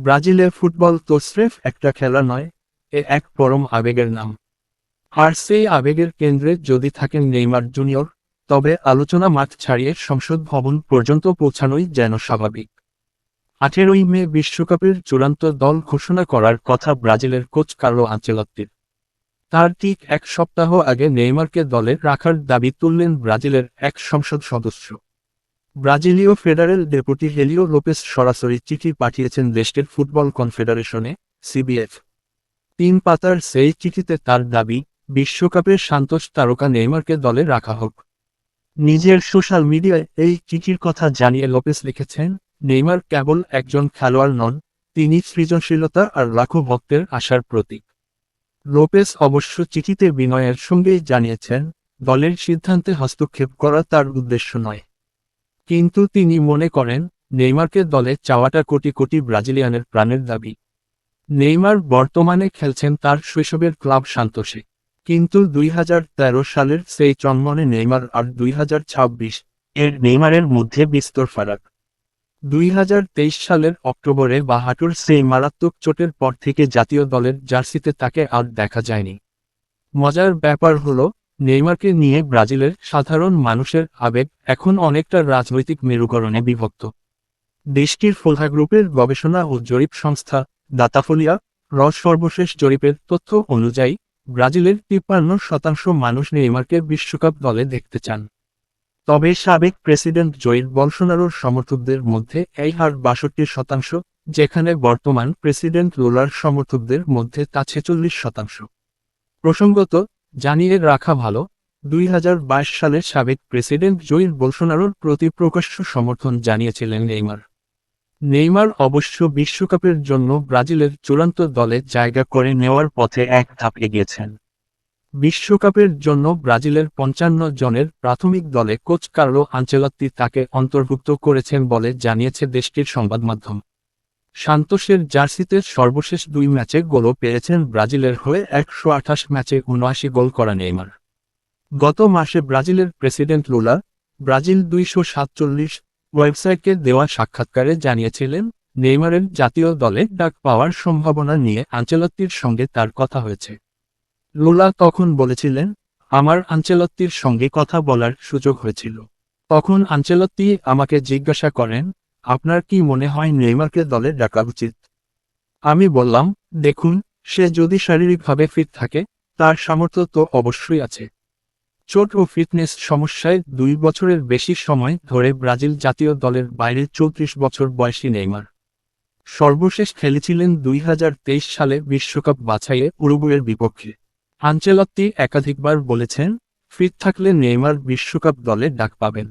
ব্রাজিলের ফুটবল তো স্রেফ একটা খেলা নয়, এক পরম আবেগের নাম। আর সেই আবেগের কেন্দ্রে যদি থাকেন নেইমার জুনিয়র, তবে আলোচনা মাঠ ছাড়িয়ে সংসদ ভবন পর্যন্ত পৌঁছানোই যেন স্বাভাবিক। 18ই মে বিশ্বকাপের চূড়ান্ত দল ঘোষণা করার কথা ব্রাজিলের কোচ কার্লো আনচেলত্তির। তার ঠিক এক সপ্তাহ আগে নেইমারকে দলে রাখার দাবি তুললেন ব্রাজিলের এক সংসদ সদস্য। ব্রাজিলীয় ফেডারেল ডেপুটি হেলিও লোপেস সরাসরি চিঠি পাঠিয়েছেন দেশটির ফুটবল কনফেডারেশনে, সিবিএফ। 3 পাতার সেই চিঠিতে তার দাবি, বিশ্বকাপের সান্তোস তারকা নেইমারকে দলে রাখা হোক। নিজের সোশ্যাল মিডিয়ায় এই চিঠির কথা জানিয়ে লোপেস লিখেছেন, নেইমার কেবল একজন খেলোয়াড় নন, তিনি সৃজনশীলতা আর লাখো ভক্তের আশার প্রতীক। লোপেস অবশ্য চিঠিতে বিনয়ের সঙ্গেই জানিয়েছেন, দলের সিদ্ধান্তে হস্তক্ষেপ করা তার উদ্দেশ্য নয়। কিন্তু তিনি মনে করেন, নেইমারকে দলে চাওয়াটা কোটি কোটি ব্রাজিলিয়ানের প্রাণের দাবি। নেইমার বর্তমানে খেলছেন তার শৈশবের ক্লাব সান্তোসে। কিন্তু 2013 সালের সেই চনমনে নেইমার আর 2026 এর নেইমারের মধ্যে বিস্তর ফারাক। 2023 সালের অক্টোবরে বা হাঁটুর সেই মারাত্মক চোটের পর থেকে জাতীয় দলের জার্সিতে তাকে আর দেখা যায়নি। মজার ব্যাপার হলো, নেইমারকে নিয়ে ব্রাজিলের সাধারণ মানুষের আবেগ এখন অনেকটা রাজনৈতিক মেরুকরণে বিভক্ত। দেশটির ফোলহা গ্রুপের গবেষণা ও জরিপ সংস্থা দাতাফোলিয়া সর্বশেষ জরিপের তথ্য অনুযায়ী ব্রাজিলের 53% মানুষ নেইমারকে বিশ্বকাপ দলে দেখতে চান। তবে সাবেক প্রেসিডেন্ট জয়ের বলসোনারোর সমর্থকদের মধ্যে এই হার 62%, যেখানে বর্তমান প্রেসিডেন্ট লুলার সমর্থকদের মধ্যে তা 46%। প্রসঙ্গত, জানিয়ে রাখা ভালো, 2022 সালে সাবেক প্রেসিডেন্ট জয়ের বলসোনারোর প্রতি প্রকাশ্য সমর্থন জানিয়েছিলেন নেইমার। নেইমার অবশ্য বিশ্বকাপের জন্য ব্রাজিলের চূড়ান্ত দলে জায়গা করে নেওয়ার পথে এক ধাপ এগিয়েছেন। বিশ্বকাপের জন্য ব্রাজিলের 55 জনের প্রাথমিক দলে কোচ কার্লো আনচেলত্তি তাকে অন্তর্ভুক্ত করেছেন বলে জানিয়েছে দেশটির সংবাদমাধ্যম। সান্তোসের জার্সিতে সর্বশেষ 2 ম্যাচে গোলও পেয়েছেন ব্রাজিলের হয়ে 128 ম্যাচে 79 গোল করা নেইমার। গত মাসে ব্রাজিলের প্রেসিডেন্ট লুলা, ব্রাজিল 247 ওয়েবসাইটকে দেওয়া সাক্ষাৎকারে জানিয়েছিলেন, নেইমারের জাতীয় দলে ডাক পাওয়ার সম্ভাবনা নিয়ে আনচেলত্তির সঙ্গে তার কথা হয়েছে। লুলা তখন বলেছিলেন, আমার আনচেলত্তির সঙ্গে কথা বলার সুযোগ হয়েছিল। তখন আনচেলত্তি আমাকে জিজ্ঞাসা করেন, আপনার কি মনে হয় নেইমারকে দলে ডাকা উচিত? আমি বললাম, দেখুন, সে যদি শারীরিকভাবে ফিট থাকে, তার সামর্থ্য তো অবশ্যই আছে। চোট ও ফিটনেস সমস্যায় 2 বছরের বেশি সময় ধরে ব্রাজিল জাতীয় দলের বাইরে 34 বছর বয়সী নেইমার। সর্বশেষ খেলেছিলেন 2023 সালে বিশ্বকাপ বাছাইয়ে উরুগুয়ের বিপক্ষে। আনচেলত্তি একাধিকবার বলেছেন, ফিট থাকলে নেইমার বিশ্বকাপ দলে ডাক পাবেন।